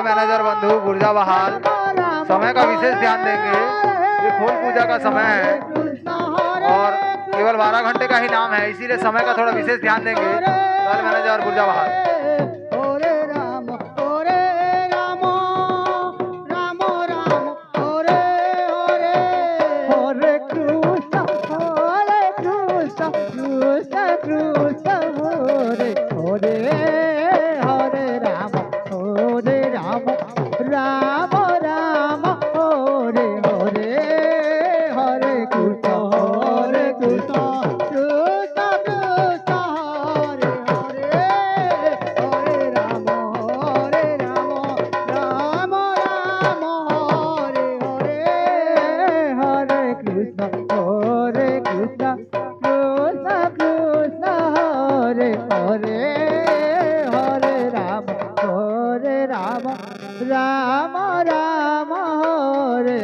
Manager बंधु गुर्जा बहाल समय का विशेष ध्यान देंगे। ये खोल पूजा का समय है और केवल 12 घंटे का ही नाम है, इसीलिए समय का थोड़ा विशेष ध्यान देंगे। मैनेजर गुर्जा बहाल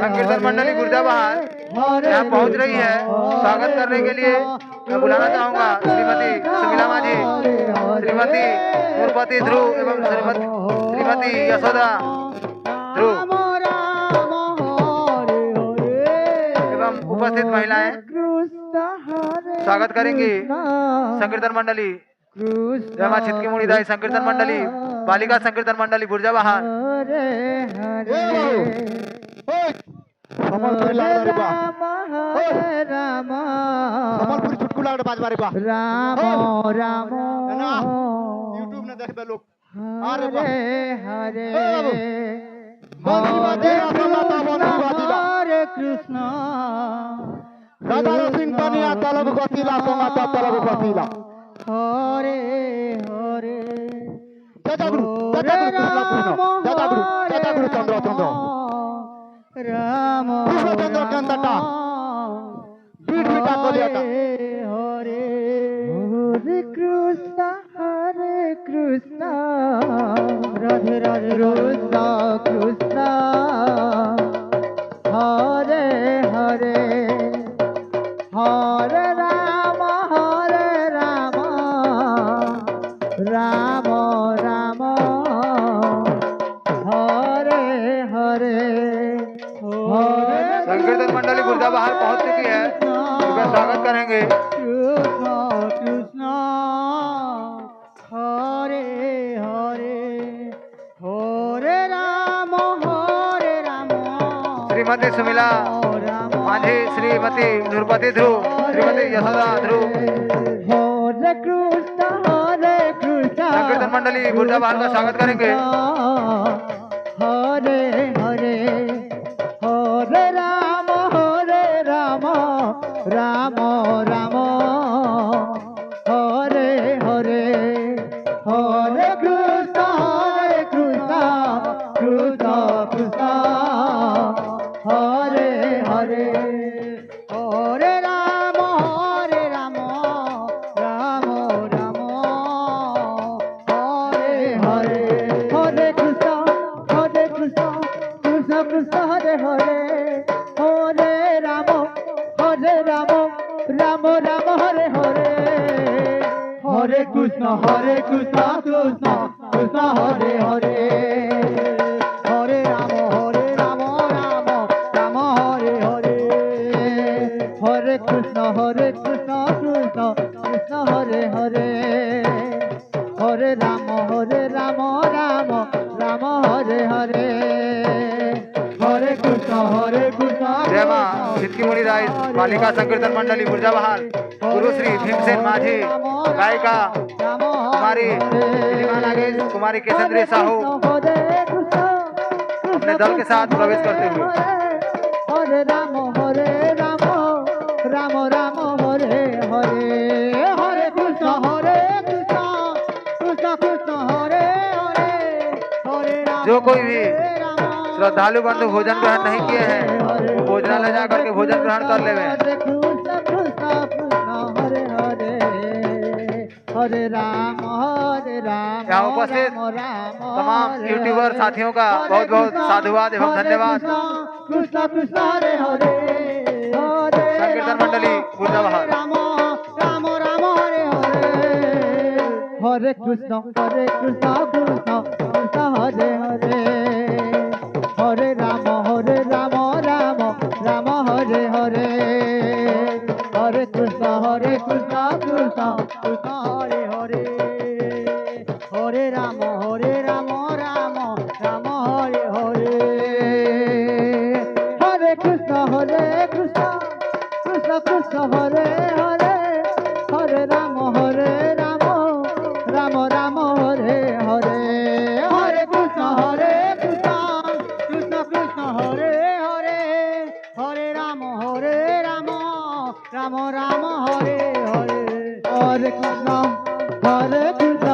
संकीर्तन मंडली गुर्जा बहाल यहाँ पहुँच रही है। स्वागत करने के लिए मैं बुलाना चाहूंगा श्रीमती सुमिला माझी, श्रीमती मूर्पति ध्रुव एवं श्रीमती यशोदा ध्रुव एवं उपस्थित महिलाएं स्वागत करेंगी। संकीर्तन मंडली जय मां छिटकी मुड़ीदाई संकीर्तन मंडली, बालिका संकीर्तन मंडली गुर्जा बहाल সম্বলপুরি লাগরে বা রাম সম্বলপুরি ছুটকু লাগরে বাজবারে বা রাম রাম না ইউটিউব ने দেখবে লোক আরে বা হরে হরে হরে কৃষ্ণ রাধা সিং পানিয়া তলব গতিলা সমাতা তলব গতিলা হরে হরে জয় গুরু কৃষ্ণ কৃষ্ণ জয় গুরু চন্দ্র চন্দ্র রাম কৃষ্ণচন্দ্র কান্তাটা পিঠ পিঠা করিয়াটা হরে হরে কৃষ্ণ রাধে রাধে কৃষ্ণ কৃষ্ণ হরে হরে হরে রাম রাম রাম हरे हरे हरे संकीर्तन मंडली गुर्दा बाहर पहुंच चुकी है, उनका स्वागत करेंगे। कृष्ण कृष्ण हरे हरे हरे राम श्रीमती सुमिला माझी, श्रीमती नूरपति ध्रुव, श्रीमती यशोदा ध्रुव। हरे कृष्ण संकीर्तन मंडली गुर्दा बाहर का स्वागत करेंगे। हरे हरे हरे राम राम राम हरे हरे हरे कृष्ण कृष्ण कृष्ण हरे हरे हरे राम राम राम हरे हरे हरे कृष्ण कृष्ण कृष्ण हरे हरे हरे राम राम राम हरे हरे हरे कृष्ण कृष्ण कृष्ण हरे हरे हरे राम राम राम हरे हरे हरे कृष्ण कृष्ण कृष्ण हरे हरे हरे राम राम राम हरे हरे हरे कृष्ण जय मां सिद्धि मुनि राय बालिका संकीर्तन मंडली गुर्जा बहाल, गुरु श्री भीमसेन माझी, गायिका कुमारी नीलिमा नागेश, कुमारी केशंद्री साहू अपने दल के साथ प्रवेश करते हुए। हरे राम राम राम हरे हरे हरे कृष्ण कृष्ण कृष्ण हरे हरे हरे राम जो कोई भी श्रद्धालु बंधु भोजन ग्रहण नहीं किए हैं, वो भोजनालय जा करके भोजन ग्रहण कर ले। हरे कृष्ण हरे हरे हरे राम यहाँ उपस्थित तमाम यूट्यूबर साथियों का बहुत बहुत साधुवाद एवं धन्यवाद। कृष्ण कृष्ण हरे हरे संकीर्तन मंडली गुर्जा बहाल। राम हरे हरे हरे कृष्ण कृष्ण कृष्ण हरे हरे हरे राम राम हरे हरे हरे कृष्ण कृष्ण कृष्ण हरे हरे हरे राम राम हरे हरे हरे कृष्ण कृष्ण कृष्ण हरे हरे हरे राम राम राम हरे हरे हरे कृष्ण कृष्ण कृष्ण हरे हरे हरे राम राम हरे हरे हरे कृष्ण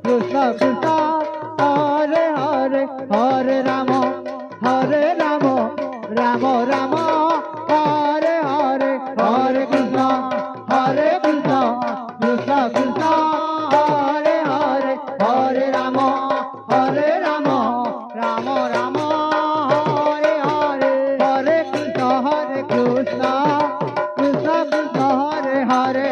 कृष्ण कृष्ण हरे हरे हरे राम राम राम हरे हरे हरे कृष्ण कृष्ण कृष्ण हरे हरे हरे राम राम राम हरे हरे हरे कृष्ण कृष्ण कृष्ण हरे हरे